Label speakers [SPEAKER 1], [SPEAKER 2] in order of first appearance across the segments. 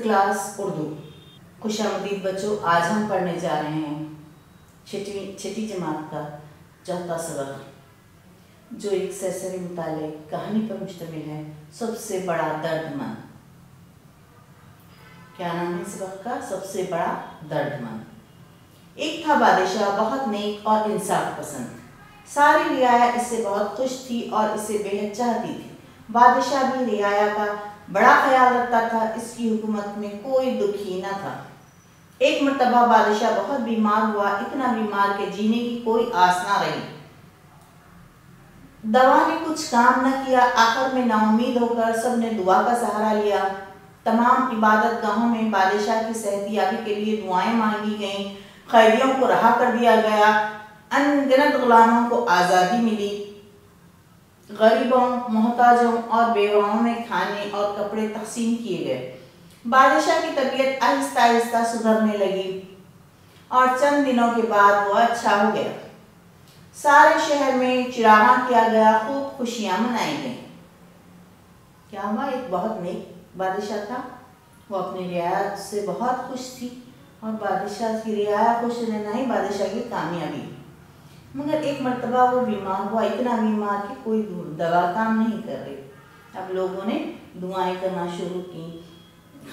[SPEAKER 1] Class Urdu. खुशामदीद बच्चों, आज हम पढ़ने जा रहे हैं छठी जमात का चौथा सबक, जो एक सरसरी मुतालिक कहानी पर मुश्तमिल है, सबसे बड़ा दर्दमंद। क्या नाम है सबक का? सबसे बड़ा दर्दमंद। एक था बादशाह, बहुत नेक और इंसाफ पसंद। सारी रियाया इससे बहुत खुश थी और इसे बेहद चाहती थी। बादशाह भी रियाया का बड़ा ख्याल रखता था, इसकी हुकूमत में कोई दुखी न था। एक मर्तबा बादशाह बहुत बीमार हुआ, इतना बीमार के जीने की कोई आस न रही। दवा ने कुछ काम न किया। आखिर में नाउम्मीद होकर सबने दुआ का सहारा लिया। तमाम इबादत गाहों में बादशाह की सेहतियाबी के लिए दुआएं मांगी गईं। कैदियों को रहा कर दिया गया। अनगिनत गुलामों को आज़ादी मिली। गरीबों, मोहताजों और बेवाओं में खाने और कपड़े तकसीम किए गए। बादशाह की तबीयत आहिस्ता आहिस्ता सुधरने लगी और चंद दिनों के बाद वह अच्छा हो गया। सारे शहर में चिरागा किया गया, खूब खुशियां मनाई गईं। क्या हुआ? एक बहुत नेक बादशाह था, वो अपनी रियाया से बहुत खुश थी और बादशाह की रियाया खुश रहना ही बादशाह की कामयाबी। मगर एक मर्तबा वो बीमार हुआ, इतना बीमार कि कोई दवा काम नहीं कर रही। अब लोगों ने दुआएं करना शुरू की।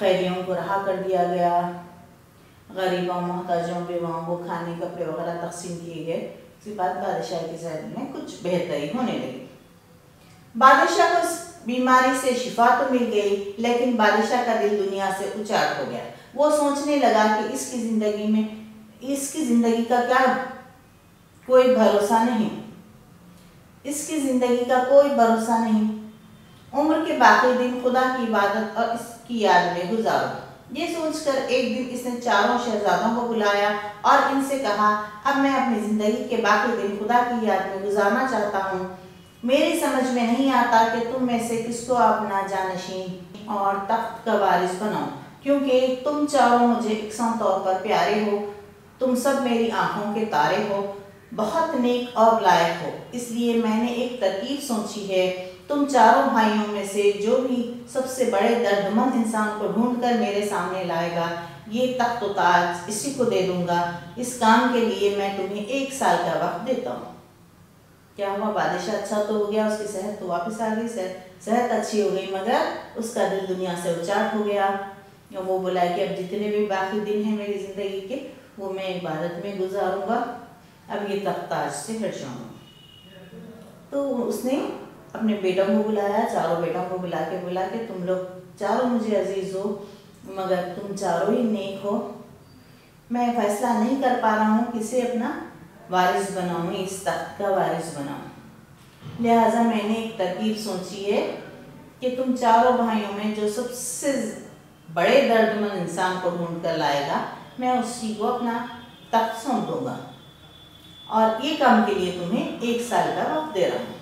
[SPEAKER 1] कैदियों को रहा कर दिया गया। गरीबों, मोहताजों, बेवाओं को खाने, कपड़े वगैरह तकसीम किए गए। उसके बाद बादशाह की सेहत में कुछ बेहतरी होने लगी। बादशाह को बीमारी से शिफा तो मिल गई, लेकिन बादशाह का दिल दुनिया से उचाट हो गया। वो सोचने लगा कि इसकी जिंदगी का क्या कोई भरोसा नहीं, इसकी जिंदगी का कोई भरोसा नहीं। उम्र के बाकी दिन खुदा की इबादत और इसकी याद में गुजारो। ये सोचकर एक दिन इसने चारों शहजादों को बुलाया और इनसे कहा, अब मैं अपनी जिंदगी के बाकी दिन खुदा की याद में गुजारना चाहता हूँ। मेरी समझ में नहीं आता कि तुम में से किसको अपना जानशीन और तख्त का वारिस बनाओ, क्योंकि तुम चारों मुझे इकसां तौर पर प्यारे हो। तुम सब मेरी आंखों के तारे हो, बहुत नेक और लायक हो। इसलिए मैंने एक तरकीब सोची है। तुम चारों भाइयों में से जो भी सबसे बड़े दर्दमंद इंसान को ढूंढकर मेरे सामने लाएगा, ये तख्त व ताज इसी को दे दूंगा। इस काम के लिए मैं तुम्हें 1 साल का वक्त देता हूँ। क्या हुआ? बादशाह अच्छा तो हो गया, उसकी सेहत तो वापस आ गई, सेहत अच्छी हो गई, मगर उसका दिल दुनिया से उचाट हो गया। वो बोला कि अब जितने भी बाकी दिन हैं मेरी ज़िंदगी के, वो मैं इबादत में गुजारूंगा। अब ये तख्त ताज से हट जाऊंगा। तो उसने अपने बेटों को बुलाया, चारों बेटों को बुला के तुम लोग चारों मुझे अजीज हो, मगर तुम चारों ही नेक हो। मैं फैसला नहीं कर पा रहा हूँ किसे अपना वारिस बनाऊँ, इस तख्त का वारिस बनाऊँ। लिहाजा मैंने एक तरकीब सोची है कि तुम चारों भाइयों में जो सबसे बड़े दर्दमंद इंसान को ढूंढ कर लाएगा, मैं उसी को अपना तख्त सौंप दूंगा और ये काम के लिए तुम्हें 1 साल का वक्त दे रहा हूँ।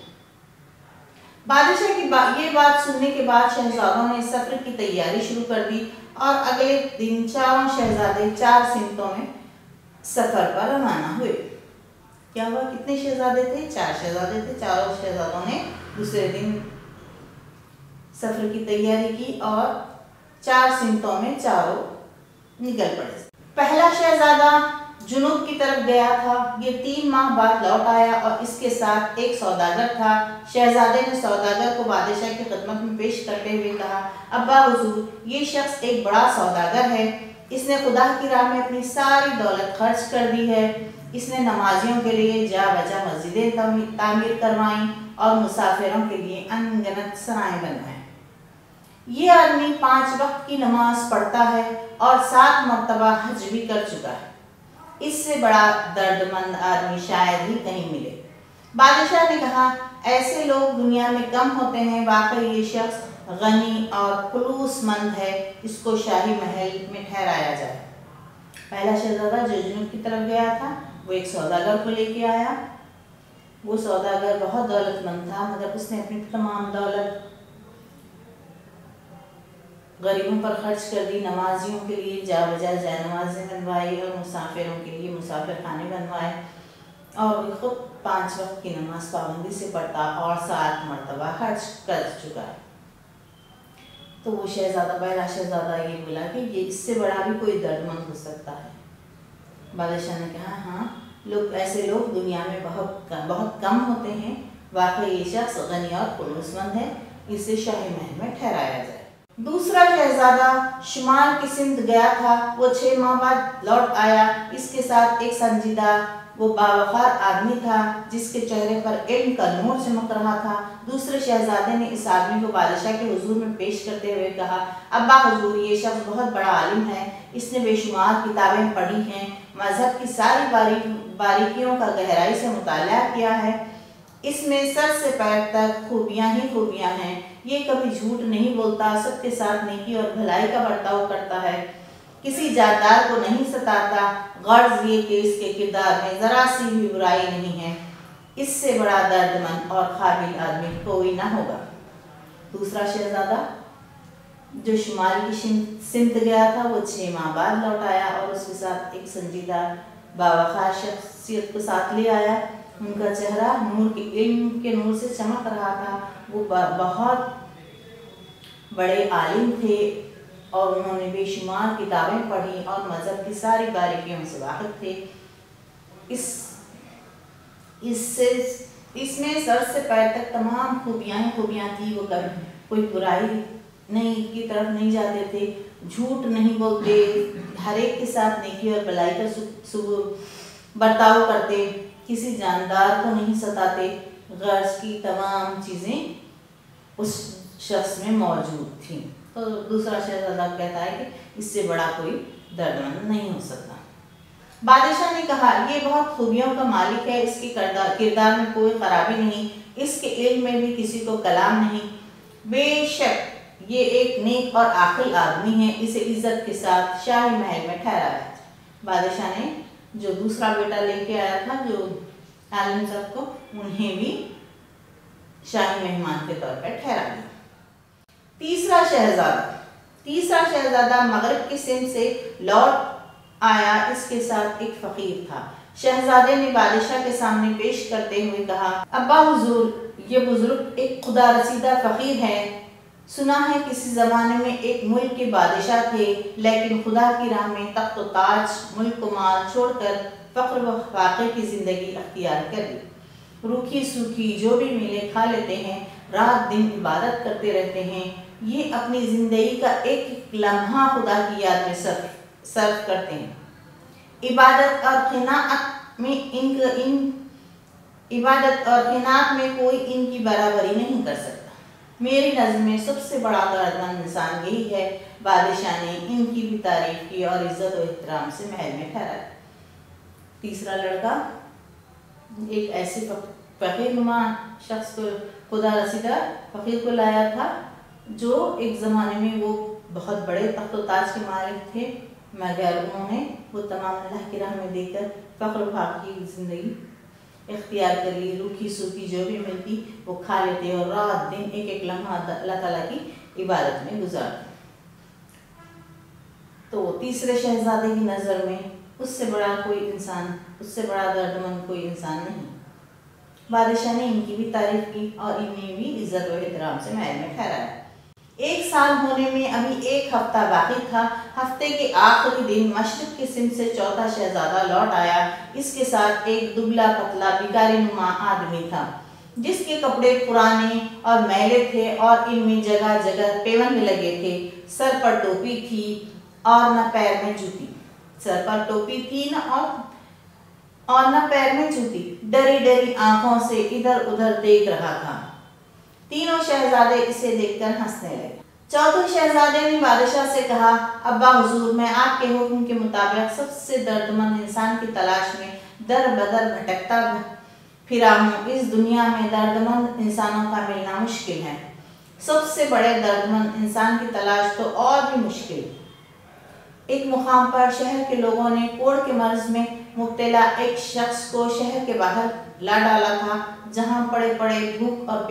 [SPEAKER 1] बादशाह की ये बात सुनने के बाद शहजादों ने सफर की तैयारी शुरू कर दी और अगले दिन चारों शहजादे 4 सिमतों में सफर पर रवाना हुए। क्या हुआ? कितने शहजादे थे? 4 शहजादे थे। चारों शहजादों ने दूसरे दिन सफर की तैयारी की और 4 सिमतों में चारों निकल पड़े। पहला शहजादा जुनूब की तरफ गया था। ये 3 माह बाद लौट आया और इसके साथ एक सौदागर था। शहजादे ने सौदागर को बादशाह की खिदमत में पेश करते हुए कहा, अब्बा हुजूर, ये शख्स एक बड़ा सौदागर है। इसने खुदा की राह में अपनी सारी दौलत खर्च कर दी है। इसने नमाजियों के लिए जा बजा मस्जिदें तामीर करवाईं और मुसाफिरों के लिए अनगिनत सराय बनवाएं। ये आदमी 5 वक्त की नमाज पढ़ता है और 7 मरतबा हज भी कर चुका है। इससे बड़ा दर्दमंद आदमी शायद ही कहीं मिले। बादशाह ने कहा, ऐसे लोग दुनिया में कम होते हैं। वाकई ये शख्स गनी और खुलूसमंद है, इसको शाही महल में ठहराया जाए। पहला शहजादा जो जुनूब की तरफ गया था, वो एक सौदागर को लेके आया। वो सौदागर बहुत दौलतमंद था, मगर उसने अपनी तमाम दौलत गरीबों पर खर्च कर दी। नमाजियों के लिए जा बजा नमाजें बनवाई और मुसाफिरों के लिए मुसाफिर खाने बनवाए और खुद 5 वक्त की नमाज पाबंदी से पढ़ता और 7 मरतबा हज कर चुका है। تو وہ شہزادہ پہلا شہزادہ یہ بولا کہ یہ اس سے بڑا بھی کوئی درد مند ہو سکتا ہے۔ بادشاہ نے کہا ہاں، ایسے لوگ دنیا میں بہت کم ہوتے ہیں، واقعی یہ شخص غنی اور خلوص مند ہے، اسے شاہی محل میں ٹھہرایا جائے۔ دوسرا شہزادہ شمال کی سمت گیا تھا، وہ 6 ماہ بعد لوٹ آیا، اس کے ساتھ ایک سنجیدہ وہ باوقار آدمی تھا جس کے چہرے پر علم کا نور چمک رہا تھا۔ دوسرے شہزادے نے اس آدمی کو بادشاہ کے حضور میں پیش کرتے ہوئے کہا، ابا حضور، یہ شخص بہت بڑا عالم ہے، اس نے بے شمار کتابیں پڑھی ہیں، مذہب کی ساری باریکیوں کا گہرائی سے مطالعہ کیا ہے، اس میں سر سے پیر تک خوبیاں ہی خوبیاں ہیں، یہ کبھی جھوٹ نہیں بولتا، سب کے ساتھ نیکی اور بھلائی کا برتاؤ کرتا ہے، کسی جاندار کو نہیں ستاتا، غرض یہ کہ اس کے کردار میں ذرا سی بھی برائی نہیں ہے، اس سے بڑا درد مند اور قابل آدمی کوئی نہ ہوگا۔ دوسرا شہزادہ جو شمال کی سمت گیا تھا، وہ 6 ماہ بعد لوٹ آیا اور اس کے ساتھ ایک سنجیدہ باوقار شخصیت کو ساتھ لے آیا، ان کا چہرہ علم کے نور سے چمک رہا تھا، وہ بہت بڑے عالم تھے اور انہوں نے بے شمار کتابیں پڑھی اور مذہب کی ساری باریکیوں سے واقف تھے، اس میں سر سے پیر تک تمام خوبیاں ہی خوبیاں تھی، وہ کبھی کوئی برائی کی طرف نہیں جاتے تھے، جھوٹ نہیں بولتے، ہر ایک کے ساتھ نیکی اور بھلائی کا برتاؤ کرتے، کسی جاندار کو نہیں ستاتے، غرض کی تمام چیزیں اس شخص میں موجود تھیں۔ تو دوسرا شہزادہ کہتا ہے کہ اس سے بڑا کوئی درد مند نہیں ہو سکتا۔ بادشاہ نے کہا، یہ بہت خوبیوں کا مالک ہے، اس کے کردار میں کوئی خرابی نہیں، اس کے علم میں بھی کسی کو کلام نہیں، بے شک یہ ایک نیک اور عاقل آدمی ہے، اسے عزت کے ساتھ شاہی محل میں ٹھہرایا ہے۔ بادشاہ نے جو دوسرا بیٹا لے کے آیا تھا، جو عالم صاحب کو، انہیں بھی شاہی مہمان کے طور پر ٹھہرا دیا۔ تیسرا شہزادہ مغرب کی سمت سے لوٹ آیا، اس کے ساتھ ایک فقیر تھا۔ شہزادے نے بادشاہ کے سامنے پیش کرتے ہوئے کہا، ابا حضور، یہ بزرگ ایک خدا رسیدہ فقیر ہے، سنا ہے کسی زمانے میں ایک ملک کے بادشاہ تھے، لیکن خدا کی راہ میں تخت و تاج، ملک و مال چھوڑ کر فقر و فاقے کی زندگی اختیار کر لی، روکھی سوکھی جو بھی ملے کھا لیتے ہیں، رات دن عبادت کرتے رہتے ہیں، یہ اپنی زندگی کا ایک ایک لمحہ خدا کی یاد میں صرف کرتے ہیں، عبادت اور قناعت میں کوئی ان کی برابری نہیں کر سکتا، میری نظر میں سب سے بڑا دردمند انسان یہی ہے۔ بادشاہ نے ان کی بھی تعریف کی اور عزت و احترام سے محل میں ٹھہرایا۔ تیسرا لڑکا ایک ایسے فقیر نما شخص کو، خدا رسیدہ فقیر کو لایا تھا، جو ایک زمانے میں وہ بہت بڑے تخت و تاج کے مالک تھے، مگر انہوں نے وہ تمام اللہ کی راہ میں دے کر فقر و فاقے کی زندگی اختیار کر لی، روکھی سوکھی جو بھی ملتی وہ کھا لیتے اور رات دن ایک ایک لمحہ اللہ تعالیٰ کی عبادت میں گزارتے۔ تو تیسرے شہزادے کی نظر میں اس سے بڑا درد مند کوئی انسان نہیں۔ بادشاہ نے ان کی بھی تعریف کی اور انہیں بھی عزت و احترام سے محل میں ٹھہرایا۔ 1 سال ہونے میں ابھی 1 ہفتہ باقی تھا۔ ہفتے کے آخری دن مشرق کی سمت سے چوتھا شہزادہ لوٹ آیا، اس کے ساتھ ایک دبلا پتلا بھکاری نما آدمی تھا، جس کے کپڑے پرانے اور میلے تھے اور ان میں جگہ جگہ پیوند لگے تھے، سر پر ٹوپی تھی اور نہ پیر میں جوتی، ڈری ڈری آنکھوں سے ادھر ادھر دیکھ رہا تھا۔ تینوں شہزادے اسے دیکھ کر ہنسنے لگے۔ چوتھے شہزادے نے بادشاہ سے کہا، ابا حضور، میں آپ کے حکم کے مطابق سب سے دردمند انسان کی تلاش میں در بدر بھٹکتا پھرا ہوں، اس دنیا میں دردمند انسانوں کا ملنا مشکل ہے، سب سے بڑے دردمند انسان کی تلاش تو اور بھی مشکل۔ ایک مقام پر شہر کے لوگوں نے کوڑ کے مرض میں مبتلا ایک شخص کو شہر کے باہر لا ڈالا تھا، جہاں پڑے پڑے بھوک اور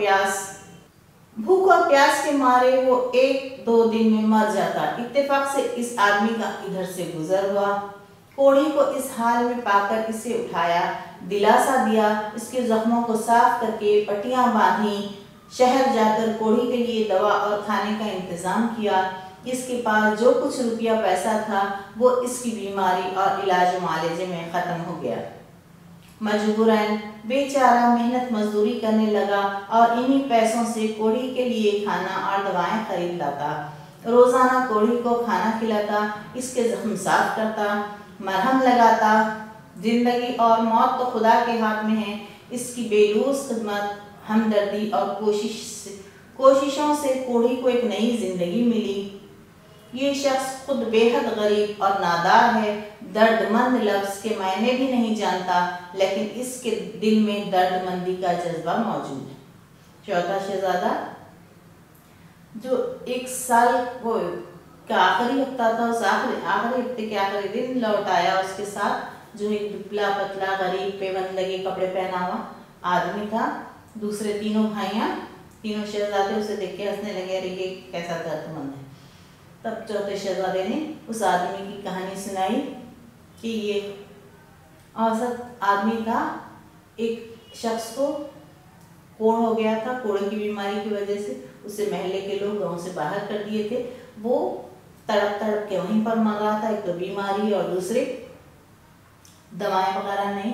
[SPEAKER 1] پیاس کے مارے وہ 1-2 دن میں مر جاتا۔ اتفاق سے اس آدمی کا ادھر سے گزر ہوا، کوڑھی کو اس حال میں پا کر اسے اٹھایا، دلاسا دیا، اس کے زخموں کو صاف کر کے پٹیاں باندھی، शहर जाकर कोढ़ी के लिए दवा और खाने का इंतज़ाम किया। इसके पास जो कुछ रुपया पैसा था वो इसकी बीमारी और इलाज मुआलजे में ख़त्म हो गया। मजबूरन बेचारा मेहनत मजदूरी करने लगा और इन्हीं पैसों से कोढ़ी के लिए खाना और दवाएं खरीद लाता। रोज़ाना कोढ़ी को खाना खिलाता, इसके जख्म साफ करता, मरहम लगाता। जिंदगी और मौत तो खुदा के हाथ में है। इसकी बेलूस खिदमत, हमदर्दी और कोशिशों से कोढ़ी को एक नई जिंदगी मिली। ये शख्स खुद बेहद गरीब और नादार है, दर्दमंद लफ्ज़ के मायने भी नहीं जानता, लेकिन इसके दिल में दर्दमंदी का जज्बा मौजूद है। चौथा शहजादा जो एक साल वो का आखिरी हफ्ता था, उस आखिरी हफ्ते के आखिरी दिन लौट आया। उसके साथ जो एक दुबला पतला गरीब पेबंद लगे कपड़े पहना हुआ आदमी था। दूसरे तीनों भाइयाँ, तीनों शहजादे उसे देख के हंसने लगे, अरे ये कैसा दर्दमंद है। तब चौथे शहजादे ने उस आदमी की कहानी सुनाई कि ये औसत आदमी था, एक शख्स को कोढ़ हो गया था। कोढ़ की बीमारी की वजह से उसे महल्ले के लोग गांव से बाहर कर दिए थे। वो तड़प तड़प के वहीं पर मर रहा था, एक तो बीमारी और दूसरे दवाएं वगैरह नहीं।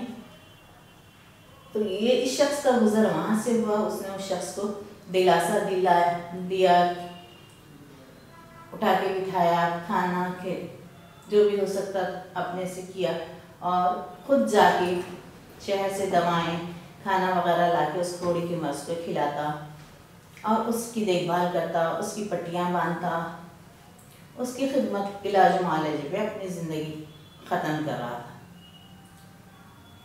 [SPEAKER 1] तो ये इस शख्स का गुजर वहाँ से हुआ। उसने उस शख्स को दिलासा दिया, उठा के बिठाया, खाना के जो भी हो सकता अपने से किया और खुद जाके शहर से दवाएं खाना वगैरह लाके उस कोढ़ी के मर्ज को खिलाता और उसकी देखभाल करता, उसकी पट्टियाँ बांधता, उसकी खिदमत इलाज मुआलजे पे अपनी ज़िंदगी ख़त्म कर रहा था।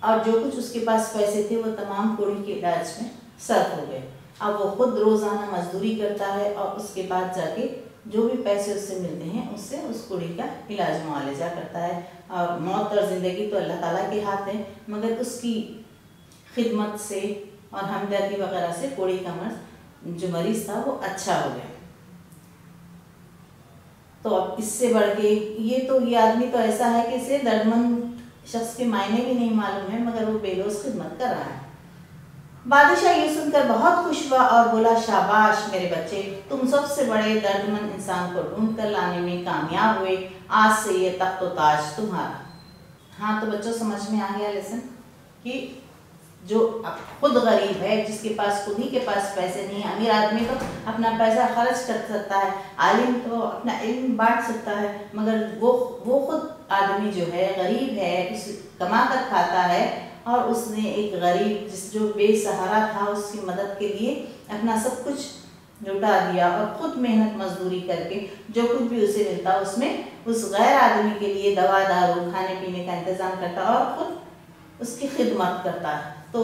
[SPEAKER 1] और जो कुछ उसके पास पैसे थे वो तमाम कोढ़ी के इलाज में सर्फ हो गए। अब वो खुद रोज़ाना मजदूरी करता है और उसके बाद जाके जो भी पैसे उससे मिलते हैं उससे उस कोढ़ी का इलाज मुआलजा करता है। और मौत और ज़िंदगी तो अल्लाह ताला के हाथ है, मगर उसकी खिदमत से और हमदर्दी वगैरह से कोढ़ी का मर्ज जो मरीज़ था वो अच्छा हो गया। तो अब इससे बढ़ के ये आदमी तो ऐसा है कि इसे दर्दमंद शख्स के मायने भी नहीं मालूम है, मगर वो बेलोस खिदमत कर रहा है। बादशाह ये सुनकर बहुत खुश हुआ और बोला, शाबाश मेरे बच्चे, तुम सबसे बड़े दर्दमंद इंसान को ढूंढ कर लाने में कामयाब हुए। आज से ये तख्त व ताज तुम्हारा। हाँ, तो बच्चों समझ में आ गया लेसन कि जो खुद गरीब है, जिसके पास खुद ही के पास पैसे नहीं है। अमीर आदमी तो अपना पैसा खर्च कर सकता है, आलिम तो अपना इल्म बांट सकता है, मगर वो खुद आदमी जो है गरीब है, उस कमा कर खाता है और उसने एक गरीब जो बेसहारा था उसकी मदद के लिए अपना सब कुछ जुटा दिया और खुद मेहनत मजदूरी करके जो कुछ भी उसे मिलता उसमें उस गैर आदमी के लिए दवा दारू खाने पीने का इंतज़ाम करता और खुद उसकी खिदमत करता है। तो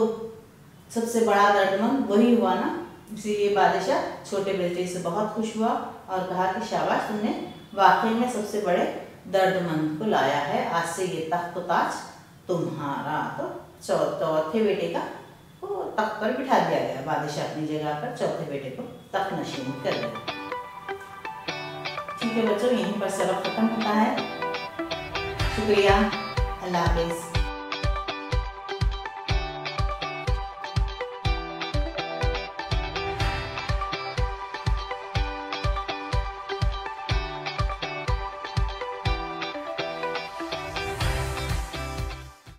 [SPEAKER 1] सबसे बड़ा दर्दमंद वही हुआ ना। इसीलिए बादशाह छोटे बेटे से बहुत खुश हुआ और कहा कि शाबाश, तुमने वाकई में सबसे बड़े दर्दमंद को लाया है। आज से ये तख्त व ताज तुम्हारा। तो चौथे बेटे का वो तख्त पर बिठा दिया गया। बादशाह अपनी जगह पर चौथे बेटे को तख्त नशीन कर दिया। ठीक है बच्चों, यहीं पर सबक खत्म होता है। शुक्रिया, अल्लाह हाफिज़।